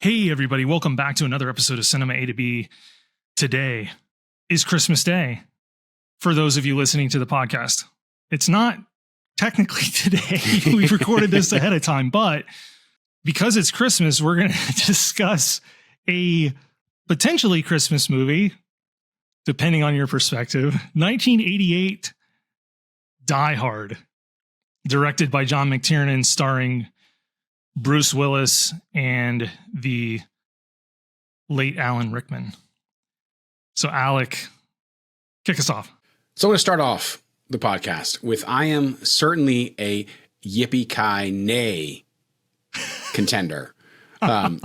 Hey, everybody. Welcome back to another episode of Cinema A to B. Today is Christmas Day for those of you listening to the podcast. It's not technically today. We recorded this ahead of time, but because it's Christmas, we're going to discuss a potentially Christmas movie, depending on your perspective. 1988 Die Hard, directed by John McTiernan, starring Bruce Willis and the late Alan Rickman. So Alec, kick us off. So I'm going to start off the podcast with I am certainly a yippee-ki-nay contender. Die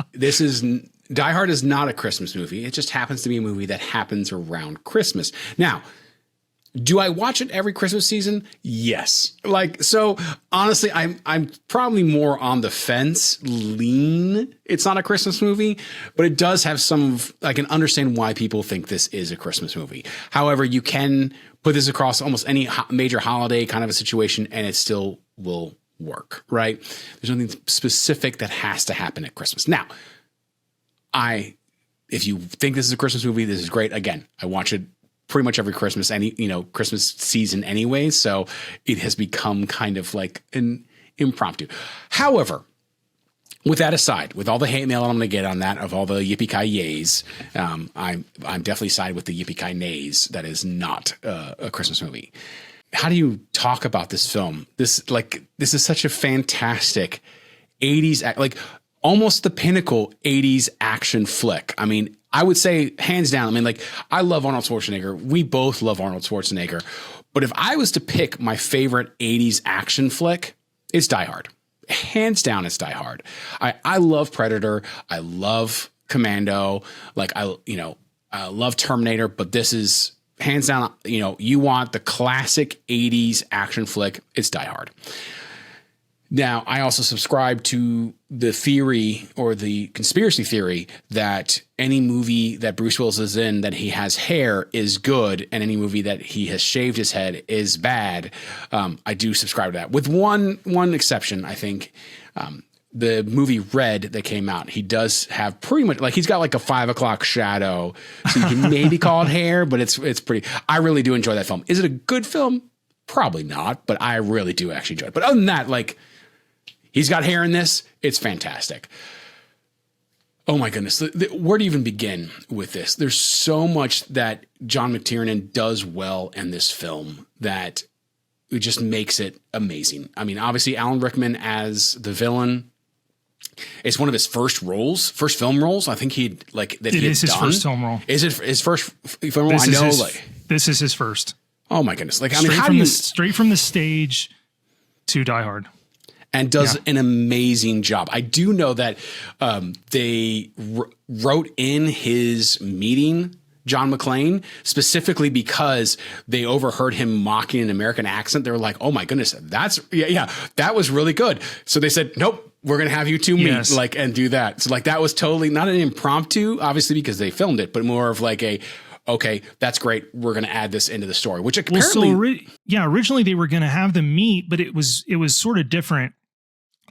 Hard is not a Christmas movie. It just happens to be a movie that happens around Christmas. Now, do I watch it every Christmas season? Yes. So honestly, I'm probably more on the fence, lean. It's not a Christmas movie, but it does have I can understand why people think this is a Christmas movie. However, you can put this across almost any major holiday kind of a situation and it still will work, right? There's nothing specific that has to happen at Christmas. Now, if you think this is a Christmas movie, this is great. Again, I watch it pretty much every Christmas, Christmas season anyway. So it has become kind of like an impromptu. However, with that aside, with all the hate mail I'm going to get on that, of all the yippee-ki-yays, I'm definitely side with the yippee-ki-nays. That is not a Christmas movie. How do you talk about this film? This is such a fantastic 80s, almost the pinnacle 80s action flick. I mean, I would say hands down, I love Arnold Schwarzenegger. We both love Arnold Schwarzenegger. But if I was to pick my favorite 80s action flick, it's Die Hard. Hands down, it's Die Hard. I love Predator. I love Commando. I love Terminator, but this is hands down, you want the classic 80s action flick, it's Die Hard. Now, I also subscribe to the theory or the conspiracy theory that any movie that Bruce Willis is in that he has hair is good, and any movie that he has shaved his head is bad. I do subscribe to that, with one exception. I think the movie Red that came out, he does have pretty much he's got a 5 o'clock shadow, so you can maybe call it hair, but it's pretty. I really do enjoy that film. Is it a good film? Probably not, but I really do actually enjoy it. But other than that, he's got hair in this. It's fantastic. Oh my goodness. Where to even begin with this? There's so much that John McTiernan does well in this film that it just makes it amazing. I mean, obviously Alan Rickman as the villain, it's one of his first film roles. I think It is his first film role. Is it his first film role? This is his first. Oh my goodness. Straight from the stage to Die Hard. And does an amazing job. I do know that they wrote in his meeting John McClane specifically because they overheard him mocking an American accent. They were like, "Oh my goodness, that was really good." So they said, "Nope, we're gonna have you two meet and do that." So that was totally not an impromptu, obviously because they filmed it, but more of okay, that's great. We're going to add this into the story, which apparently, originally they were going to have them meet, but it was sort of different.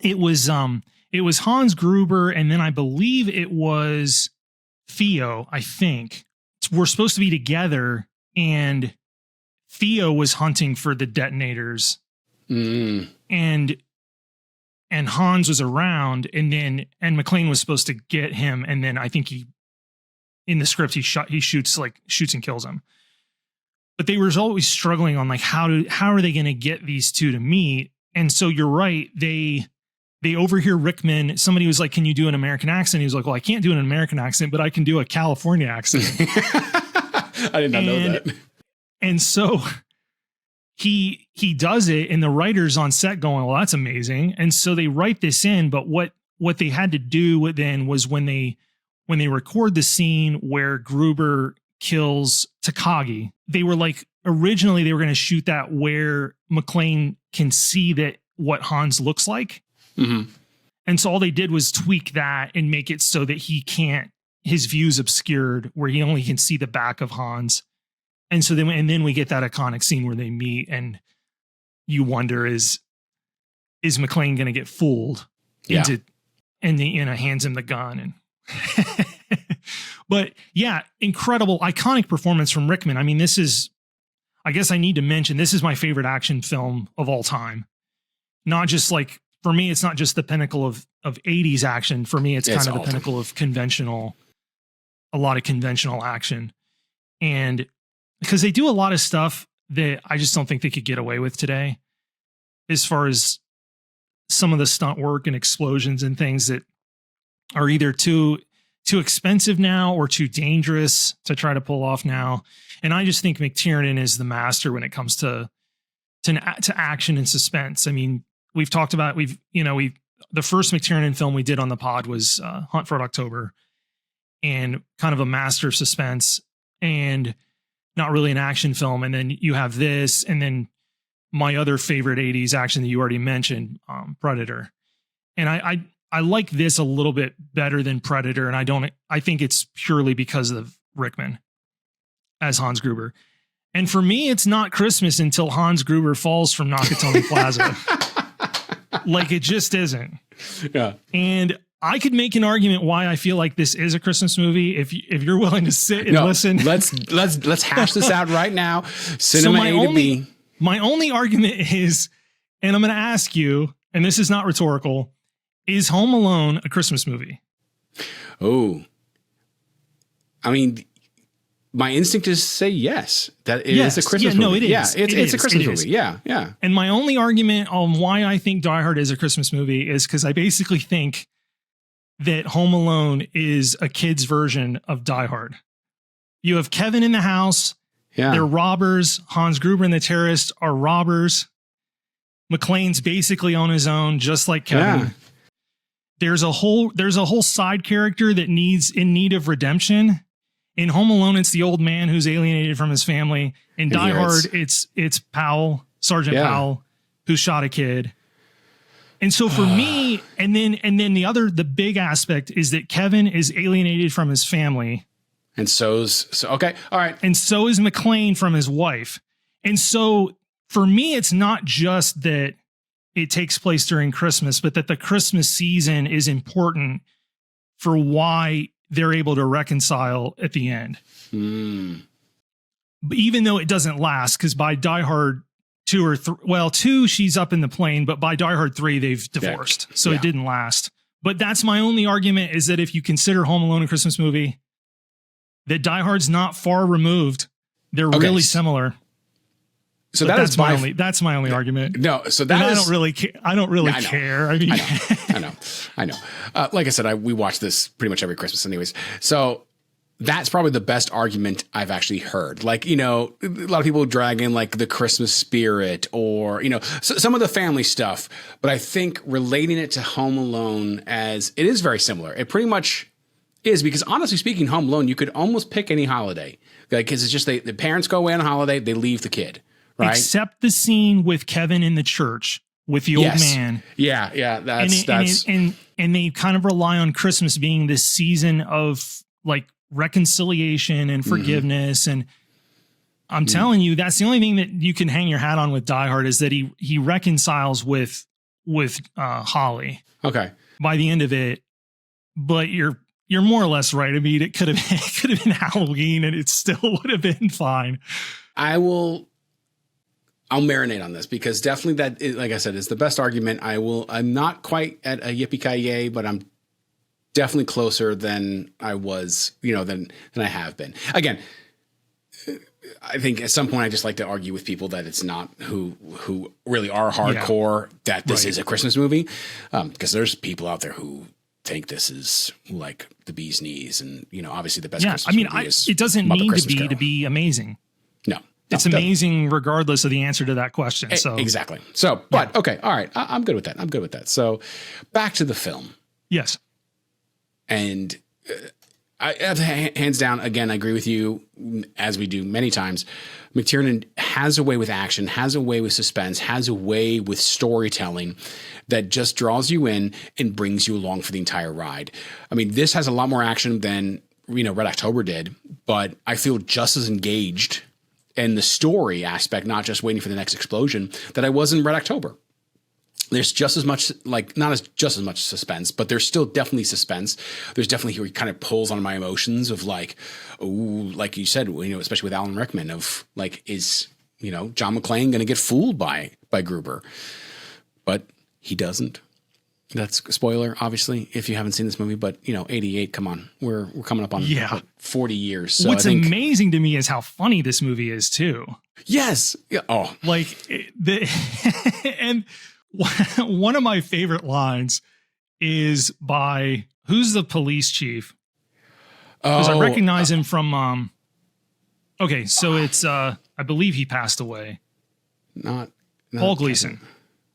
It was Hans Gruber, and then I believe it was Theo. I think we're supposed to be together, and Theo was hunting for the detonators, and Hans was around, and McClane was supposed to get him, and then I think in the script he shoots and kills him. But they were always struggling on how are they going to get these two to meet? And so you're right, they overhear Rickman. Somebody was like, "Can you do an American accent?" He was like, "Well, I can't do an American accent, but I can do a California accent." I did not know that. And so he does it, and the writers on set going, "Well, that's amazing." And so they write this in, but what they had to do then was when they record the scene where Gruber kills Takagi, they were originally they were going to shoot that where McClane can see that what Hans looks like. Mm-hmm. And so all they did was tweak that and make it so that his view's obscured, where he only can see the back of Hans. And so then we get that iconic scene where they meet, and you wonder, is McClane going to get fooled into, and hands him the gun. And But yeah, incredible, iconic performance from Rickman. I mean, I guess I need to mention, this is my favorite action film of all time. Not just like, for me, it's not just the pinnacle of 80s action. For me, it's kind of the pinnacle of a lot of conventional action. And because they do a lot of stuff that I just don't think they could get away with today, as far as some of the stunt work and explosions and things that are either too expensive now or too dangerous to try to pull off now. And I just think McTiernan is the master when it comes to action and suspense. I mean, we've talked about, the first McTiernan film we did on the pod was Hunt for Red October, and kind of a master of suspense and not really an action film. And then you have this, and then my other favorite 80s action that you already mentioned, Predator. And I like this a little bit better than Predator. And I think it's purely because of Rickman as Hans Gruber. And for me, it's not Christmas until Hans Gruber falls from Nakatomi Plaza. Like, it just isn't. Yeah. And I could make an argument why I feel like this is a Christmas movie. If you're willing to sit and listen, let's hash this out right now. Cinema so A to B. My only argument is, and I'm going to ask you, and this is not rhetorical, is Home Alone a Christmas movie? Oh, I mean, my instinct is to say yes, that it is a Christmas movie. No, it is. Yeah, it's a Christmas movie. Yeah, yeah. And my only argument on why I think Die Hard is a Christmas movie is because I basically think that Home Alone is a kid's version of Die Hard. You have Kevin in the house. Yeah. They're robbers. Hans Gruber and the terrorists are robbers. McClane's basically on his own, just like Kevin. Yeah. There's a whole side character that in need of redemption. In Home Alone, it's the old man who's alienated from his family. In Die Hard, it's Powell, Sergeant Powell, who shot a kid. And so for me, and then the big aspect is that Kevin is alienated from his family. And okay. All right. And so is McClane from his wife. And so for me, it's not just that it takes place during Christmas, but that the Christmas season is important for why they're able to reconcile at the end. But even though it doesn't last, because by Die Hard 2 or 3, 2, she's up in the plane, but by Die Hard 3, they've divorced. Yeah. So it didn't last. But that's my only argument, is that if you consider Home Alone a Christmas movie, that Die Hard's not far removed. They're really similar. So that's my only argument. No, so that I don't really care. I mean, I know. Like I said, we watch this pretty much every Christmas anyways. So that's probably the best argument I've actually heard. Like, a lot of people drag in like the Christmas spirit or, some of the family stuff, but I think relating it to Home Alone, as it is very similar. It pretty much is, because honestly speaking, Home Alone, you could almost pick any holiday, because it's just the parents go away on a holiday, they leave the kid. Right? Except the scene with Kevin in the church with the old man. Yeah. And they kind of rely on Christmas being this season of like reconciliation and forgiveness. And I'm telling you, that's the only thing that you can hang your hat on with Die Hard, is that he reconciles with Holly. Okay. By the end of it, but you're more or less right. I mean, it could have been Halloween and it still would have been fine. I'll marinate on this, because definitely that, like I said, is the best argument. I'm not quite at a yippee-ki-yay, but I'm definitely closer than I was, than I have been. Again, I think at some point I just like to argue with people that it's not who really are hardcore, that this is a Christmas movie. Because there's people out there who think this is like the bee's knees, and, obviously the best Christmas movie is it doesn't need to be amazing. No. It's amazing regardless of the answer to that question. So exactly. So, but okay. All right. I'm good with that. So back to the film. Yes. And I hands down, again, I agree with you, as we do many times. McTiernan has a way with action, has a way with suspense, has a way with storytelling that just draws you in and brings you along for the entire ride. I mean, this has a lot more action than, Red October did, but I feel just as engaged in the story aspect, not just waiting for the next explosion, that I was in Red October. there's just as much, like, not as just as much suspense, but there's still definitely suspense. There's definitely here he kind of pulls on my emotions of like, oh, like you said, you know, especially with Alan Rickman of like, is, you know, John McClane going to get fooled by Gruber? But he doesn't. That's a spoiler, obviously, if you haven't seen this movie, but you know, 88, come on, we're coming up on 40 years. So what's amazing to me is how funny this movie is too. Yes. Yeah. Oh, like and one of my favorite lines is by who's the police chief? Because I recognize him from, okay. So it's, I believe he passed away. Not Paul Gleason.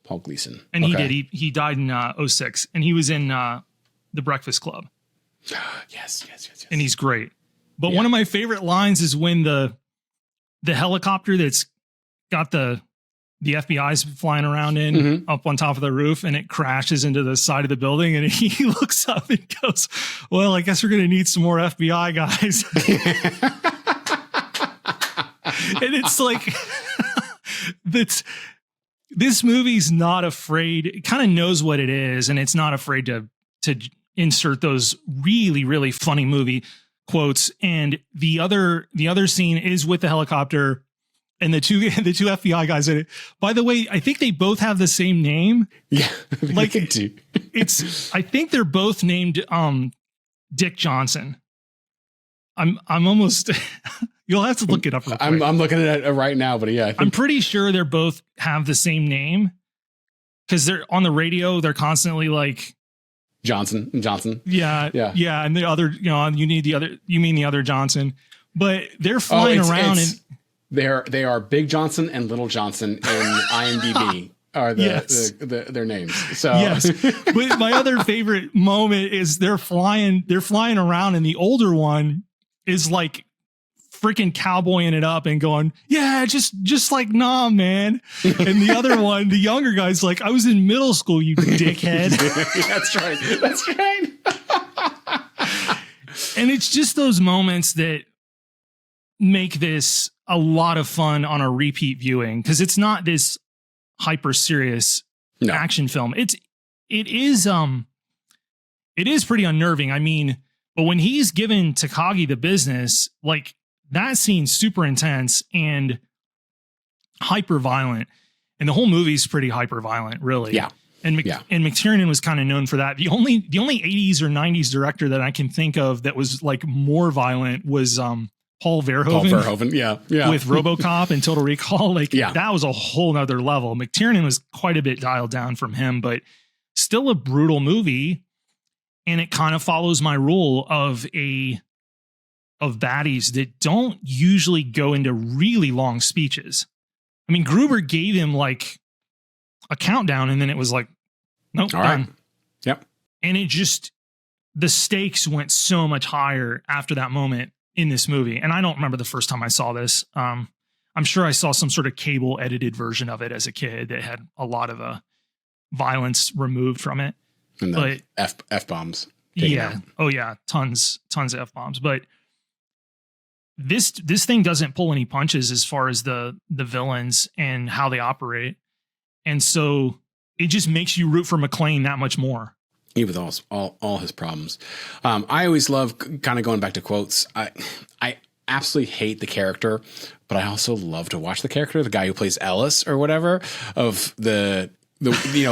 Paul Gleason. And he died in 06, and he was in The Breakfast Club. Yes. And he's great. But one of my favorite lines is when the helicopter that's got the FBI's flying around in up on top of the roof, and it crashes into the side of the building, and he looks up and goes, well, I guess we're going to need some more FBI guys. And it's like, this movie's not afraid. It kind of knows what it is, and it's not afraid to insert those really, really funny movie quotes. And the other scene is with the helicopter and the two FBI guys in it. By the way, I think they both have the same name. Yeah, like they do. I think they're both named Dick Johnson. I'm almost. You'll have to look it up real quick. I'm looking at it right now, but yeah, I'm pretty sure they're both have the same name because they're on the radio. They're constantly like Johnson. Yeah. And the other, you know, you mean the other Johnson, but they're flying around and they are Big Johnson and Little Johnson in IMDb. Are their names. So yes. But my other favorite moment is they're flying around, and the older one is like freaking cowboying it up and going, yeah, just like, nah, man. And the other one, the younger guy's like, I was in middle school, you dickhead. That's right. And it's just those moments that make this a lot of fun on a repeat viewing, because it's not this hyper serious action film. It is pretty unnerving. I mean, but when he's given Takagi the business, like, that scene's super intense and hyper violent, and the whole movie's pretty hyper violent, really. Yeah. And McTiernan was kind of known for that. The only 80s or 90s director that I can think of that was like more violent was Paul Verhoeven. Yeah. With RoboCop and Total Recall. That was a whole nother level. McTiernan was quite a bit dialed down from him, but still a brutal movie. And it kind of follows my rule of baddies that don't usually go into really long speeches. I mean, Gruber gave him like a countdown, and then it was like, nope, all done. Right. Yep. And it just, the stakes went so much higher after that moment in this movie. And I don't remember the first time I saw this. I'm sure I saw some sort of cable edited version of it as a kid that had a lot of violence removed from it. And the F-bombs. Yeah. Out. Oh yeah. Tons of F-bombs. But this thing doesn't pull any punches as far as the villains and how they operate. And so it just makes you root for McClane that much more. Even with all his problems. I always love kind of going back to quotes. I absolutely hate the character, but I also love to watch the character, the guy who plays Ellis or whatever, of the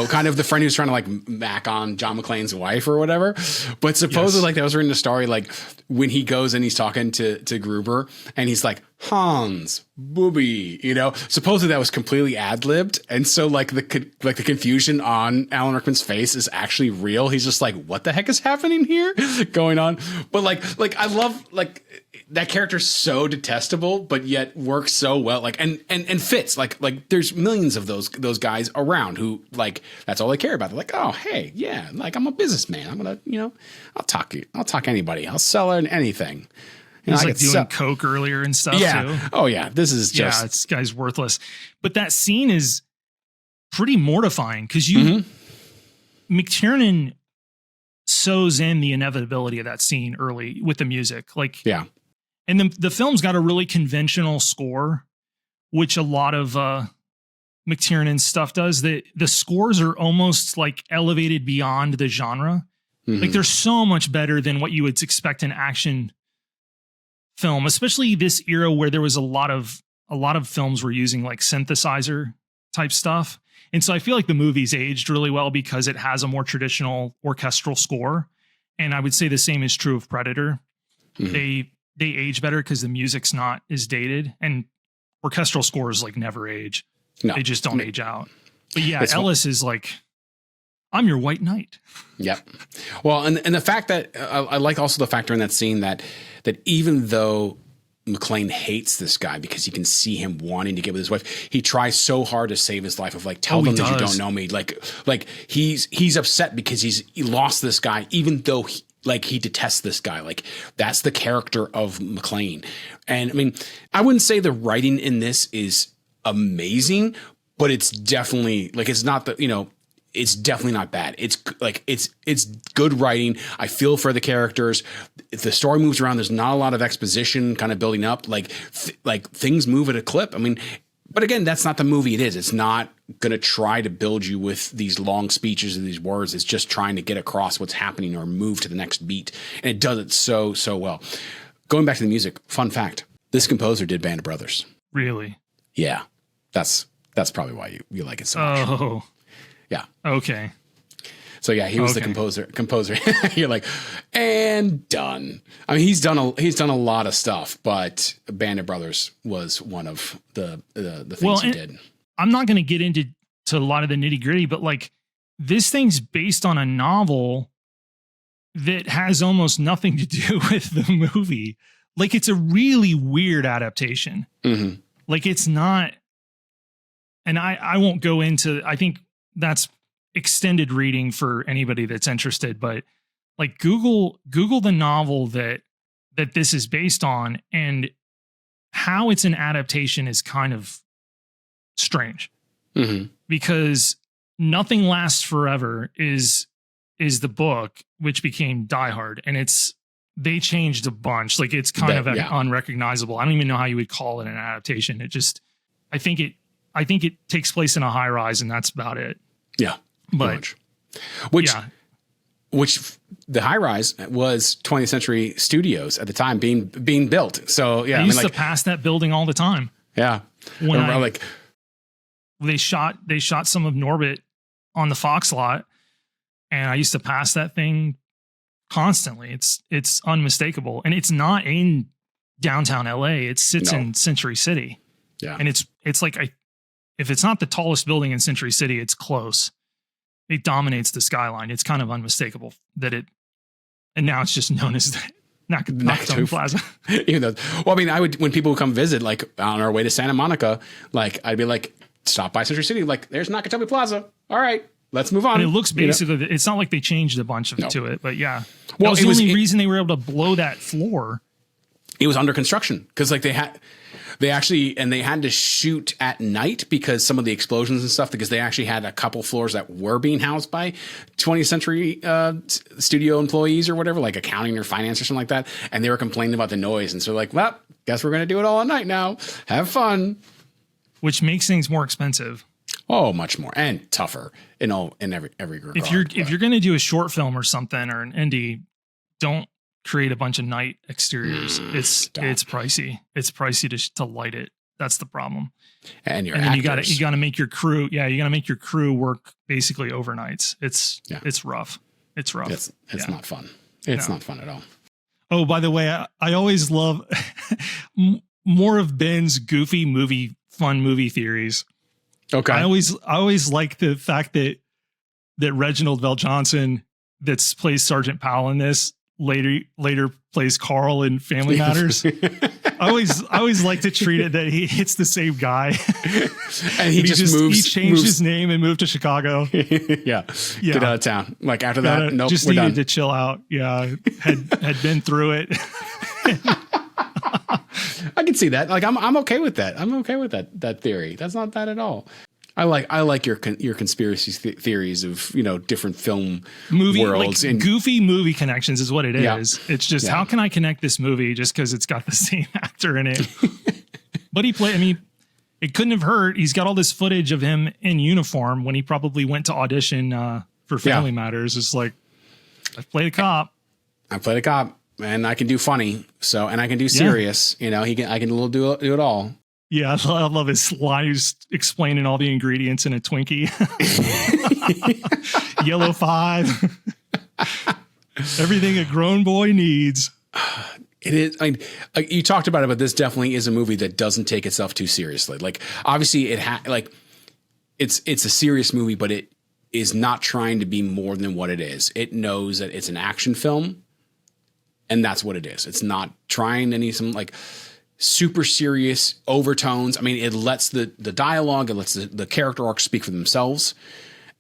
kind of the friend who's trying to like mac on John McClane's wife or whatever. But supposedly like that was written in the story, like when he goes and he's talking to Gruber and he's like, Hans, booby, supposedly that was completely ad-libbed. And so like the confusion on Alan Rickman's face is actually real. He's just like, what the heck is happening here going on? But like, I love like that character's so detestable, but yet works so well. Like, and fits like there's millions of those guys around who like, that's all they care about. They're like, oh, hey, yeah, like I'm a businessman. I'm going to, I'll talk anybody. I'll sell anything. He's like doing coke earlier and stuff too. Oh yeah. This is just, this guy's worthless. But that scene is pretty mortifying because McTiernan sews in the inevitability of that scene early with the music. Like, yeah. And the film's got a really conventional score, which a lot of McTiernan stuff does, that the scores are almost like elevated beyond the genre. Like they're so much better than what you would expect in action film, especially this era where there was a lot of films were using like synthesizer type stuff. And so I feel like the movie's aged really well because it has a more traditional orchestral score. And I would say the same is true of Predator. They age better because the music's not as dated, and orchestral scores like never age. No, they just don't age out. But yeah, Ellis is like, I'm your white knight. Yep. Well, and the fact that I like also the factor in that scene that even though McClane hates this guy because you can see him wanting to get with his wife, he tries so hard to save his life of like, tell them that you don't know me. Like he's upset because he lost this guy, even though he detests this guy. Like that's the character of McClane. And I mean, I wouldn't say the writing in this is amazing, but it's definitely like, it's not the, it's definitely not bad. It's like, it's good writing. I feel for the characters. If the story moves around, there's not a lot of exposition kind of building up. Like things move at a clip. I mean, but again, that's not the movie it is. It's not going to try to build you with these long speeches and these words. It's just trying to get across what's happening or move to the next beat. And it does it so well. Going back to the music, fun fact, this composer did Band of Brothers. Really? Yeah. That's probably why you like it so much. Oh, yeah. Okay. So yeah, he was the composer. You're like, and done. I mean, he's done a lot of stuff, but Band of Brothers was one of the things he did. I'm not going to get into a lot of the nitty gritty, but like this thing's based on a novel that has almost nothing to do with the movie. Like it's a really weird adaptation. Like it's not, and I won't go into, I think that's extended reading for anybody that's interested, but like Google the novel that this is based on, and how it's an adaptation is kind of strange because Nothing Lasts Forever is the book, which became Die Hard, and they changed a bunch. Like it's kind of unrecognizable. I don't even know how you would call it an adaptation. I think it takes place in a high rise, and that's about it. Yeah. But which the high rise was 20th Century Studios at the time being built. So yeah, I used to pass that building all the time. Yeah. When they shot some of Norbit on the Fox lot, and I used to pass that thing constantly. It's unmistakable, and it's not in downtown LA. It sits in Century City. Yeah. And it's like, if it's not the tallest building in Century City, it's close. It dominates the skyline. It's kind of unmistakable and now it's just known as Nakatomi Plaza. Even though, well, I mean, when people would come visit, like on our way to Santa Monica, like I'd be like, stop by Century City. Like there's Nakatomi Plaza. All right, let's move on. And it looks basically, it's not like they changed a bunch to it, but yeah. Well, that was the only reason they were able to blow that floor. It was under construction because like they had to shoot at night because some of the explosions and stuff, because they actually had a couple floors that were being housed by 20th Century studio employees or whatever, like accounting or finance or something like that. And they were complaining about the noise. And so like, well, guess we're going to do it all at night now. Have fun. Which makes things more expensive. Oh, much more, and tougher in every regard. If you're going to do a short film or something or an indie, don't create a bunch of night exteriors. It's pricey. It's pricey to light it. That's the problem. And then you got to make your crew. Yeah, you got to make your crew work basically overnights. It's rough. It's rough. It's not fun. It's not fun at all. Oh, by the way, I always love more of Ben's goofy fun movie theories. Okay. I always like the fact that Reginald VelJohnson plays Sergeant Powell in this later plays Carl in Family Matters. I always like to treat it that it's the same guy. And he he changed his name and moved to Chicago. Yeah. Get out of town. Like after that, nope, just we're needed done. to chill out. Yeah. Had been through it. I can see that. Like I'm okay with that. I'm okay with that theory. That's not bad at all. I like your conspiracy theories of different film worlds like and goofy movie connections is what it is. It's just how can I connect this movie just because it's got the same actor in it? But it couldn't have hurt. He's got all this footage of him in uniform when he probably went to audition for Family Matters. It's like, I played a cop. I played a cop, and I can do funny. So, and I can do serious. You know, I can do it all. Yeah, I love his line. He's explaining all the ingredients in a Twinkie. Yellow 5. Everything a grown boy needs. It is. I mean, you talked about it, but this definitely is a movie that doesn't take itself too seriously. Like, obviously, it's a serious movie, but it is not trying to be more than what it is. It knows that it's an action film, and that's what it is. It's not trying to need some like super serious overtones. I mean, it lets the dialogue, it lets the character arcs speak for themselves,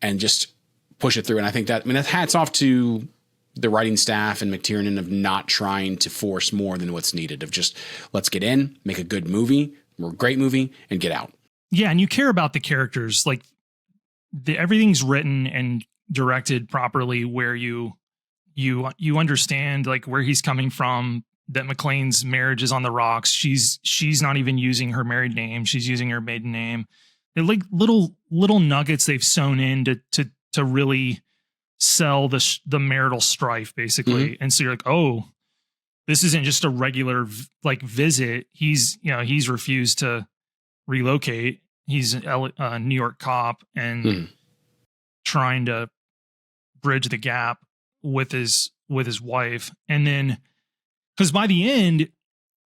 and just push it through. And I think that, that's hats off to the writing staff and McTiernan of not trying to force more than what's needed, of just, let's get in, make a good movie, or a great movie, and get out. Yeah, and you care about the characters. Like, everything's written and directed properly, where you understand like where he's coming from, that McClane's marriage is on the rocks. She's not even using her married name. She's using her maiden name. They're like little nuggets they've sewn in to really sell the marital strife, basically. Mm-hmm. And so you're like, oh, this isn't just a regular like visit. He's refused to relocate. He's a New York cop and trying to bridge the gap with his wife. And then, because by the end,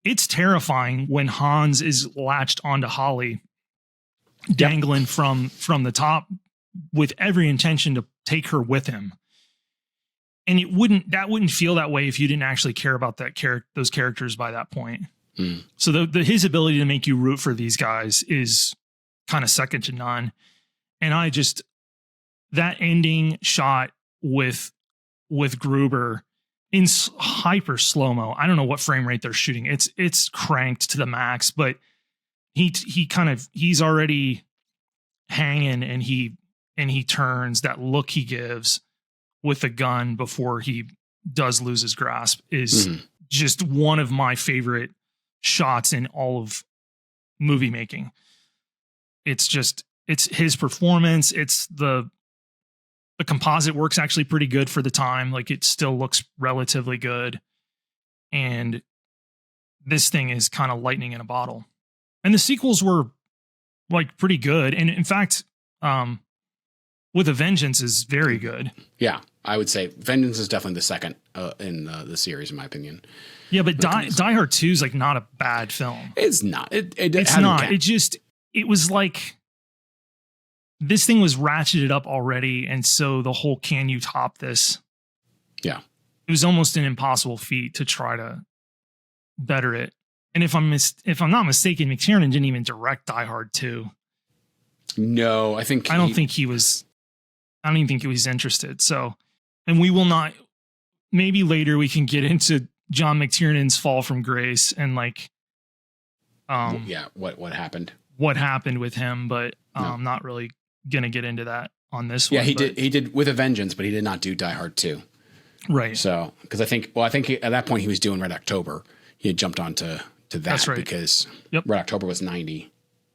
it's terrifying when Hans is latched onto Holly, dangling from the top, with every intention to take her with him. And that wouldn't feel that way if you didn't actually care about those characters by that point. Mm. So his ability to make you root for these guys is kind of second to none. And that ending shot with Gruber in hyper slow-mo. I don't know what frame rate they're shooting. It's cranked to the max, but he's already hanging, and he turns. That look he gives with the gun before he does lose his grasp is just one of my favorite shots in all of movie making. It's his performance. It's the composite work's actually pretty good for the time. Like, it still looks relatively good. And this thing is kind of lightning in a bottle. And the sequels were like pretty good. And in fact, With a Vengeance is very good. Yeah, I would say Vengeance is definitely the second in the series, in my opinion. Yeah, but Die Hard 2 is like not a bad film. It's not. It's not. It was like, this thing was ratcheted up already, and so the whole "can you top this?" Yeah, it was almost an impossible feat to try to better it. And if I'm not mistaken, McTiernan didn't even direct Die Hard 2. No, I don't think he was interested. So, and we will not. Maybe later we can get into John McTiernan's fall from grace and like, what happened? What happened with him? But not really gonna get into that on this one. Yeah, he did With a Vengeance, but he did not do Die Hard 2. Right. So, because I think at that point he was doing Red October. He had jumped onto that. That's right. Because Red October was 90.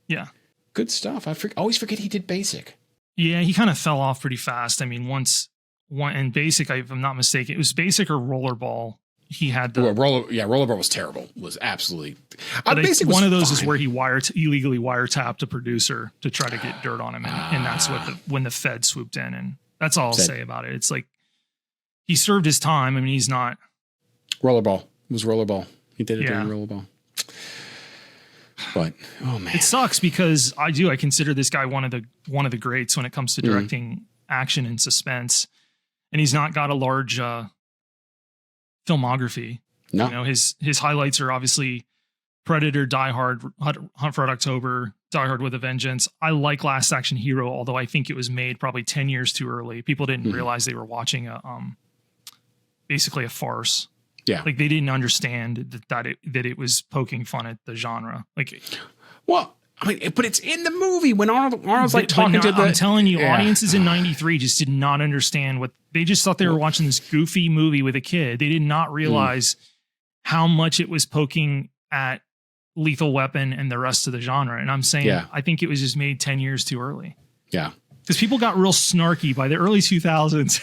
Yeah. Good stuff. I always forget he did Basic. Yeah, he kind of fell off pretty fast. I mean, and Basic, if I'm not mistaken, it was Basic or Rollerball. He had Rollerball was terrible. Was absolutely. Basic was one of those fine. Is where he illegally wiretapped a producer to try to get dirt on him, and that's when the Fed swooped in, and that's all I'll say about it. It's like, he served his time. I mean, he's not. Rollerball. It was Rollerball. He did it during Rollerball. But oh man, it sucks because I consider this guy one of the greats when it comes to directing action and suspense, and he's not got a large filmography. No, you know, his highlights are obviously Predator, Die Hard, Hunt for Red October, Die Hard with a Vengeance. I like Last Action Hero, although I think it was made probably 10 years too early. People didn't realize they were watching basically a farce. Yeah, like they didn't understand that it was poking fun at the genre. Like, well, I mean, but it's in the movie when Arnold's like talking to the. I'm telling you, audiences in '93 just did not understand what they just thought they were watching this goofy movie with a kid. They did not realize how much it was poking at Lethal Weapon and the rest of the genre. And I'm saying, I think it was just made 10 years too early. Yeah. Because people got real snarky by the early 2000s.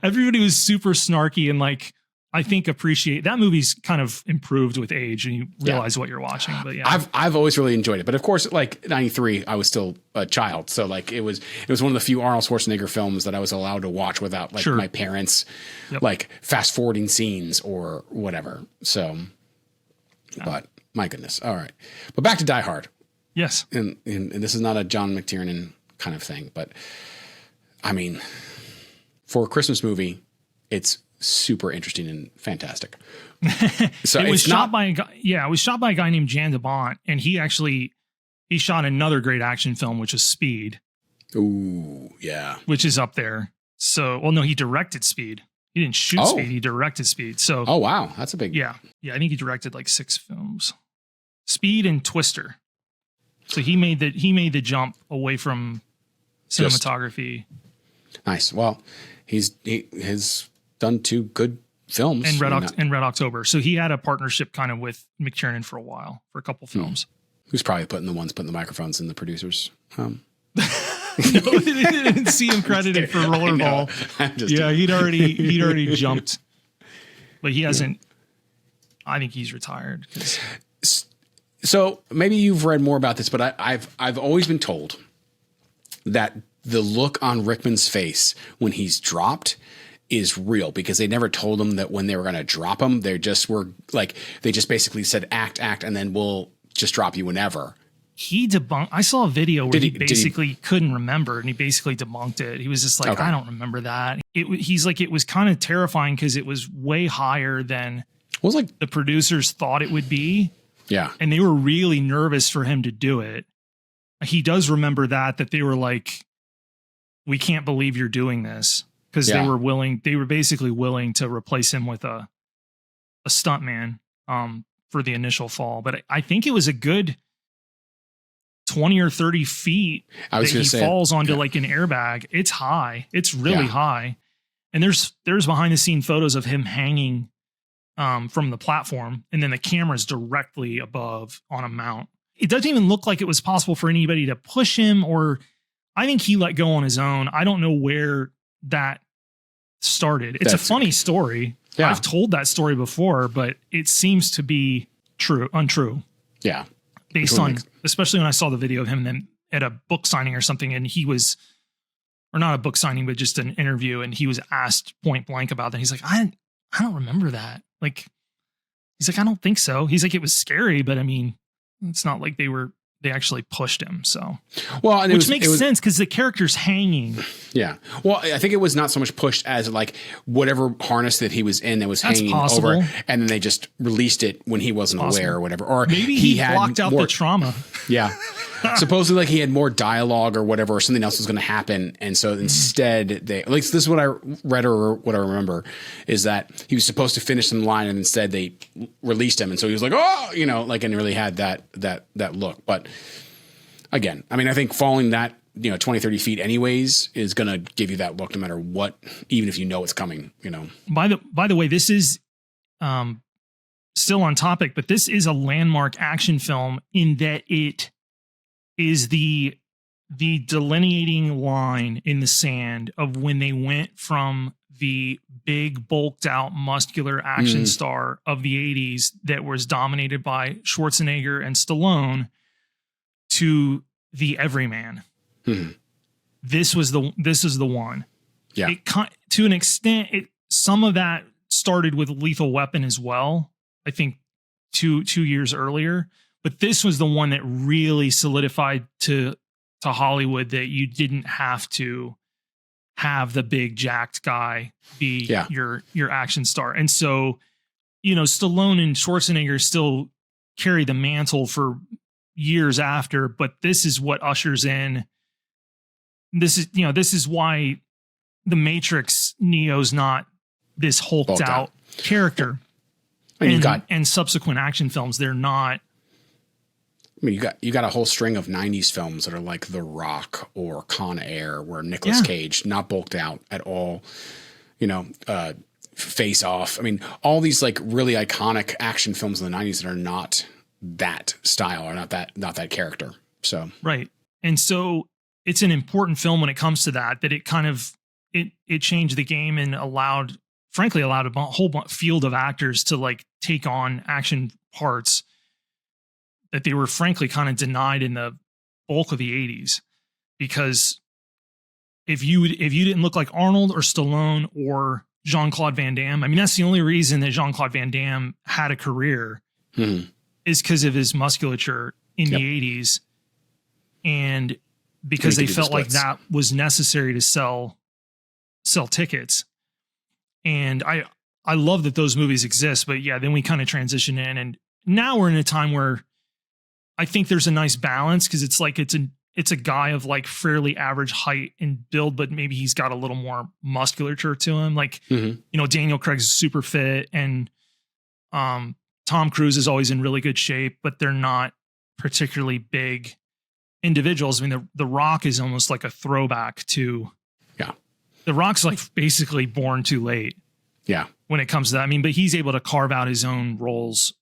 Everybody was super snarky and like, I think appreciate that movie's kind of improved with age and you realize what you're watching. But yeah, I've always really enjoyed it. But of course, like 93, I was still a child. So like it was one of the few Arnold Schwarzenegger films that I was allowed to watch without like my parents, like fast forwarding scenes or whatever. So, but my goodness. All right. But back to Die Hard. Yes. And this is not a John McTiernan kind of thing, but I mean, for a Christmas movie, it's super interesting and fantastic. So it was shot by a guy. Yeah, it was shot by a guy named Jan de Bont, and he shot another great action film, which is Speed. Ooh, yeah, which is up there. So, well, no, he directed Speed. He didn't shoot Speed. He directed Speed. So, oh wow, that's a big. Yeah. I think he directed like 6 films, Speed and Twister. So he made the jump away from cinematography. Nice. Well, he has done 2 good films and Red October. So he had a partnership kind of with McTiernan for a while for a couple films. Who's probably putting the microphones in the producers. No, didn't see him credited for Rollerball. Yeah, he'd already jumped, but he hasn't. I think he's retired. So maybe you've read more about this, but I've always been told that the look on Rickman's face when he's dropped is real, because they never told him that when they were going to drop him, they just basically said act, and then we'll just drop you whenever. He debunked. I saw a video where he basically couldn't remember, and he basically debunked it. He was just like, I don't remember that. He's like, it was kind of terrifying because it was way higher than the producers thought it would be. Yeah. And they were really nervous for him to do it. He does remember that they were like, we can't believe you're doing this. Because they were basically willing to replace him with a stuntman for the initial fall. But I think it was a good 20 or 30 feet that he falls onto like an airbag. It's high. It's really high. And there's behind the scene photos of him hanging from the platform, and then the camera's directly above on a mount. It doesn't even look like it was possible for anybody to push him, or I think he let go on his own. I don't know where that started. It's a funny story. Yeah. I've told that story before, but it seems to be untrue. Yeah. Based on, especially when I saw the video of him then at a book signing or something, and he was, or not a book signing, but just an interview, and he was asked point blank about that. He's like, I don't remember that. Like, he's like, I don't think so. He's like, it was scary, but I mean, it's not like they actually pushed him. So, well, and which makes sense because the character's hanging. Yeah. Well, I think it was not so much pushed as like whatever harness that he was in that was hanging over, and then they just released it when he wasn't aware or whatever. Or maybe he had blocked out the trauma. Yeah. Supposedly like he had more dialogue or whatever, or something else was going to happen. And so instead they, at least this is what I read or what I remember, is that he was supposed to finish some line and instead they released him. And so he was like, oh, and really had that look. But again, I mean, I think falling that, 20, 30 feet anyways is going to give you that look no matter what, even if you know it's coming, By the way, this is still on topic, but this is a landmark action film in that it is the delineating line in the sand of when they went from the big bulked out muscular action star of the 80s that was dominated by Schwarzenegger and Stallone to the everyman. Mm-hmm. This is the one. Yeah. To an extent, some of that started with Lethal Weapon as well. I think two years earlier. But this was the one that really solidified to Hollywood that you didn't have to have the big jacked guy be your action star. And so, Stallone and Schwarzenegger still carry the mantle for years after, but this is what ushers in. This is why the Matrix Neo's not this hulked out character. And subsequent action films, they're not. I mean, you got a whole string of 90s films that are like The Rock or Con Air, where Nicolas Cage, not bulked out at all, Face Off. I mean, all these like really iconic action films in the 90s that are not that style or not that character. So right. And so it's an important film when it comes to that it kind of it changed the game and allowed a whole field of actors to like take on action parts that they were frankly kind of denied in the bulk of the 80s. Because if you didn't look like Arnold or Stallone or Jean-Claude Van Damme, I mean, that's the only reason that Jean-Claude Van Damme had a career is because of his musculature in the 80s. And because they felt like that was necessary to sell tickets. And I love that those movies exist, but yeah, then we kind of transition in, and now we're in a time where I think there's a nice balance, because it's like it's a guy of like fairly average height and build, but maybe he's got a little more musculature to him. Like, Daniel Craig's super fit, and Tom Cruise is always in really good shape, but they're not particularly big individuals. I mean, the Rock is almost like a throwback to, the Rock's like basically born too late. Yeah. When it comes to that, I mean, but he's able to carve out his own roles,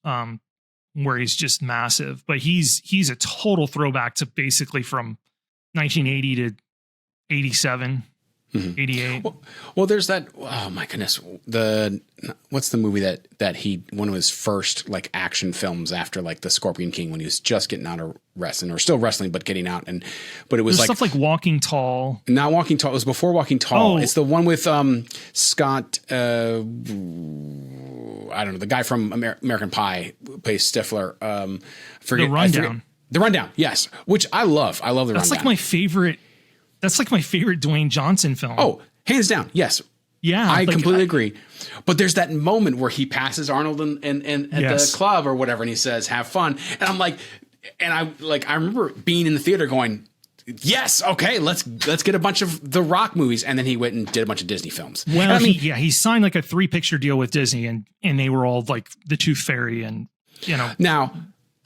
where he's just massive, but he's a total throwback to basically from 1980 to 87, 88. Well, there's that. Oh my goodness. What's the movie that he, one of his first like action films after like the Scorpion King, when he was just getting out of wrestling, or still wrestling, but getting out. But it was there's like stuff like Walking Tall. Not Walking Tall. It was before Walking Tall. It's the one with Scott. I don't know, the guy from American Pie plays Stifler. The Rundown. The Rundown. Yes, which I love. I love the Rundown. That's like my favorite. That's like my favorite Dwayne Johnson film. Oh, hands down. Yes. Yeah. I completely agree. But there's that moment where he passes Arnold and at the club or whatever, and he says, "Have fun." And I'm like, I remember being in the theater going, "Yes, okay, let's get a bunch of The Rock movies." And then he went and did a bunch of Disney films. Well, he signed like a 3-picture deal with Disney, and they were all like the Tooth Fairy, and Now,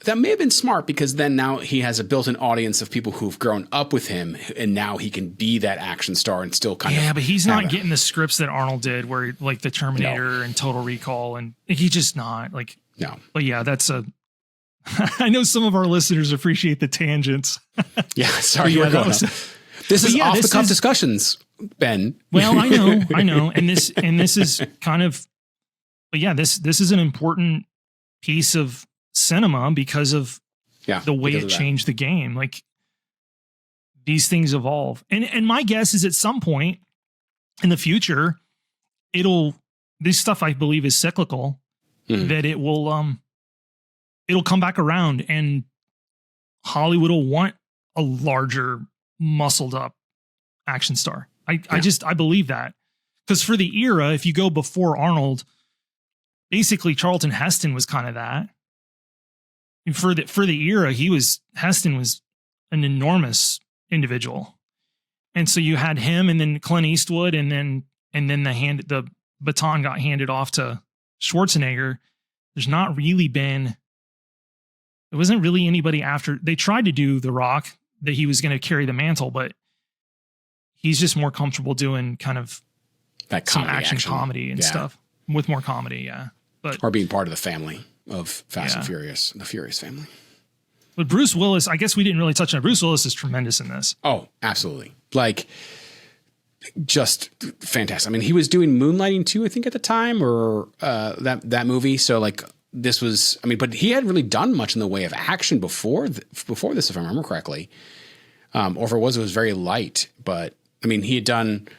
that may have been smart, because then now he has a built-in audience of people who've grown up with him, and now he can be that action star and still kind of. Yeah, but he's not getting the scripts that Arnold did, where like the Terminator and Total Recall, and he's just not like. No. But yeah, that's a. I know some of our listeners appreciate the tangents. Yeah, sorry, we're going. This is off the cuff discussions, Ben. Well, I know, and this is kind of. But yeah, this is an important piece of cinema because of the way it changed the game. Like, these things evolve, and my guess is at some point in the future, this stuff I believe is cyclical, that it will it'll come back around, and Hollywood will want a larger, muscled up action star. I believe that, because for the era, if you go before Arnold, basically Charlton Heston was kind of that. For the era, Heston was an enormous individual, and so you had him, and then Clint Eastwood, and then the baton got handed off to Schwarzenegger. There's not really been. There wasn't really anybody after. They tried to do The Rock, that he was going to carry the mantle, but he's just more comfortable doing kind of that some action comedy and stuff with more comedy, or being part of the family of Fast and Furious, the Furious family. But Bruce Willis, I guess we didn't really touch on it. Bruce Willis is tremendous in this. Oh, absolutely. Like, just fantastic. I mean, he was doing Moonlighting too, I think, at the time, or that movie. So like, this was, I mean, but he hadn't really done much in the way of action before this, if I remember correctly. Or if it was very light. But I mean, he had done,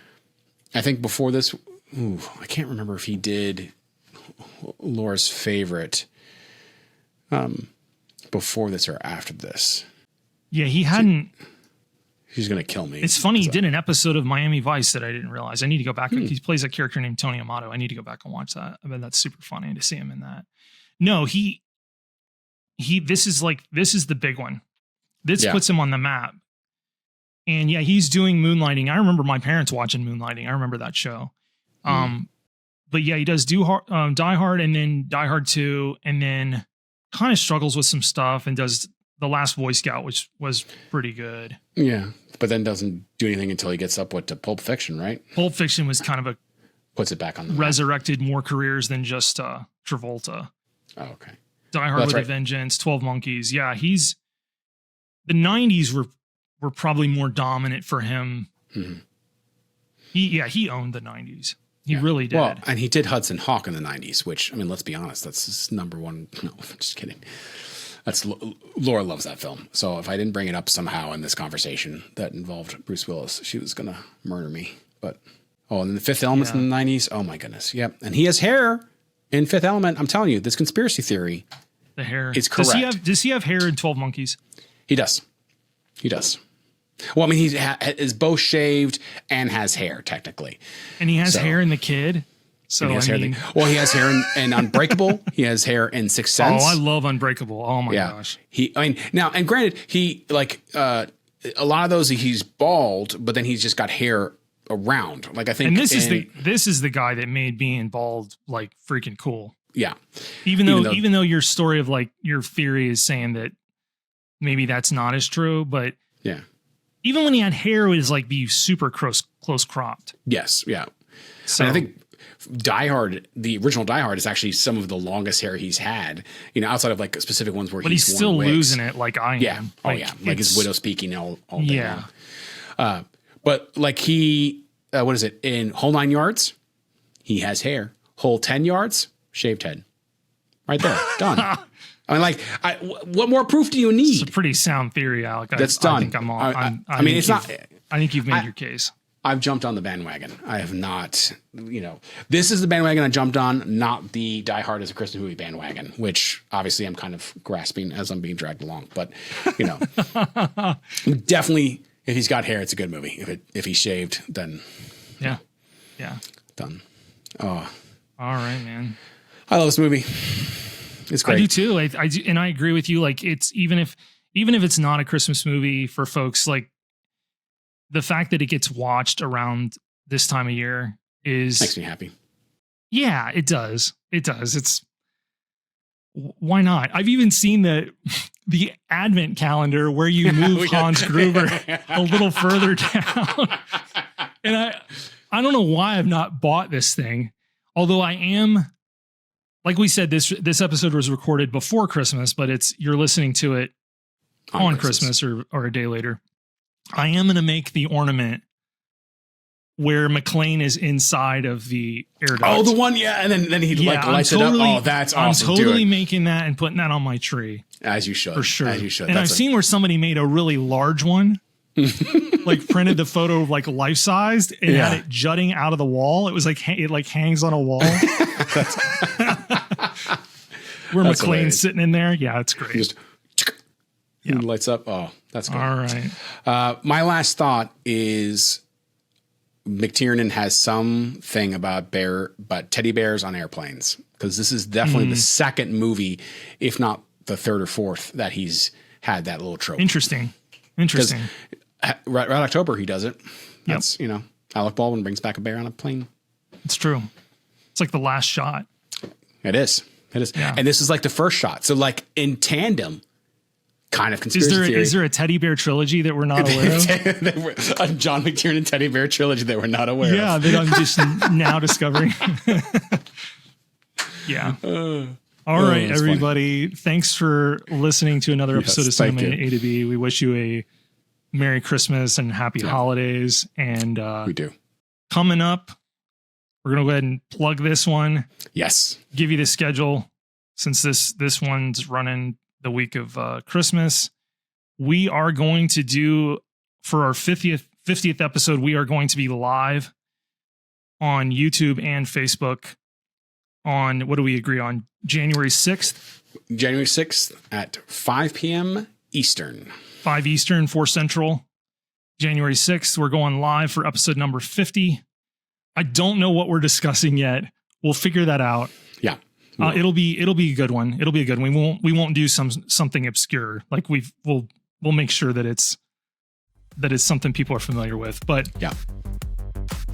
I think before this, I can't remember if he did Laura's Favorite before this or after this. Yeah, he hadn't. He's going to kill me. It's funny, he did an episode of Miami Vice that I didn't realize. I need to go back. He plays a character named Tony Amato. I need to go back and watch that. I bet that's super funny to see him in that. No, this is the big one. This puts him on the map. And yeah, he's doing Moonlighting. I remember my parents watching Moonlighting. I remember that show. But yeah, he does Die Hard, and then Die Hard 2, and then kind of struggles with some stuff, and does The Last Boy Scout, which was pretty good. Yeah, but then doesn't do anything until he gets up to Pulp Fiction, right? Pulp Fiction was kind of puts it back on the resurrected map. More careers than just Travolta. Oh, okay. Die Hard with a Vengeance, 12 Monkeys. Yeah, the 90s were probably more dominant for him. Mm-hmm. He owned the 90s. He really did. Well, and he did Hudson Hawk in the 90s, which, I mean, let's be honest, that's his number one. No, I'm just kidding. Laura loves that film. So if I didn't bring it up somehow in this conversation that involved Bruce Willis, she was going to murder me. But, and then The Fifth Element's in the 90s. Oh, my goodness. Yep. And he has hair in Fifth Element. I'm telling you, this conspiracy theory is correct. Does he have hair in 12 Monkeys? He does. Well, I mean, he is both shaved and has hair, technically. And he has hair in The Kid. So he has hair in Unbreakable. He has hair in Sixth Sense. Oh, I love Unbreakable. Oh my gosh. And granted, he a lot of those he's bald, but then he's just got hair around. Like I think, and this is the guy that made being bald like freaking cool. Yeah. Even though your story of like your theory is saying that maybe that's not as true, but yeah. Even when he had hair, it was like be super close cropped. Yes. Yeah. So and I think Die Hard, the original Die Hard, is actually some of the longest hair he's had, outside of like specific ones where he's still losing it like I am. Yeah. Like his widow speaking all day long. But like what is it? In Whole 9 Yards, he has hair. Whole 10 Yards, shaved head. Right there. Done. I mean, what more proof do you need? It's a pretty sound theory, Alec. That's done. I think I'm on. I mean, it's not. I think you've made your case. I've jumped on the bandwagon. I have not, this is the bandwagon I jumped on, not the Die Hard as a Christmas movie bandwagon, which obviously I'm kind of grasping as I'm being dragged along. But, definitely, if he's got hair, it's a good movie. If he's shaved, then. Yeah. Done. Oh. All right, man. I love this movie. It's great. I do too. I do, and I agree with you. Like it's even if it's not a Christmas movie for folks, like the fact that it gets watched around this time of year makes me happy. Yeah, it does. It's why not? I've even seen the advent calendar where you move Hans Gruber a little further down. And I don't know why I've not bought this thing. Although I am, like we said, this episode was recorded before Christmas, but you're listening to it on Christmas or a day later. I am going to make the ornament where McClane is inside of the air duct. Oh, the one, yeah. And then he lights it up. Oh, that's awesome. I'm totally making that and putting that on my tree. As you should. For sure. As you should. And I've seen where somebody made a really large one, like printed the photo like life sized and had it jutting out of the wall. It was like, it like hangs on a wall. Where McClane's sitting in there. Yeah, it's great. Just lights up. Oh, that's cool. All right. My last thought is McTiernan has something about teddy bears on airplanes, because this is definitely the second movie, if not the third or fourth, that he's had that little trope. Interesting. Red October, he does it. That's, Alec Baldwin brings back a bear on a plane. It's true. It's like the last shot. It is. Yeah. And this is like the first shot. So like in tandem, kind of conspiracy theory. Is there a teddy bear trilogy that we're not aware of? A John McTiernan teddy bear trilogy that we're not aware of. Yeah, that I'm just now discovering. Yeah. All right, everybody. Funny. Thanks for listening to another episode of Cinema A to B. We wish you a Merry Christmas and Happy Holidays. And we do. Coming up, we're going to go ahead and plug this one. Yes. Give you the schedule, since this one's running the week of Christmas. We are going to do, for our 50th episode, we are going to be live on YouTube and Facebook on, what do we agree on? January 6th? January 6th at 5 p.m. Eastern. 5 Eastern, 4 Central. January 6th, we're going live for episode number 50. I don't know what we're discussing yet. We'll figure that out. Yeah. It'll be a good one. It'll be a good one. We won't do something obscure. Like we'll make sure that it's something people are familiar with. But yeah.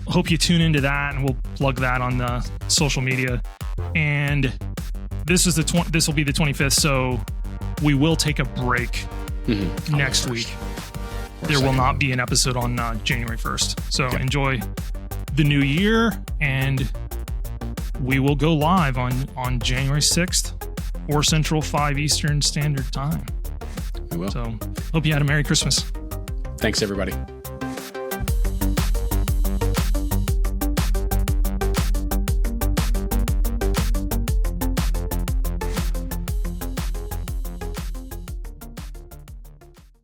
Hope you tune into that, and we'll plug that on the social media. And this will be the 25th, so we will take a break next week. There will not be an episode on January 1st. So enjoy the new year, and we will go live on January 6th 4 Central, 5 Eastern Standard Time. We will. So hope you had a Merry Christmas. Thanks, everybody.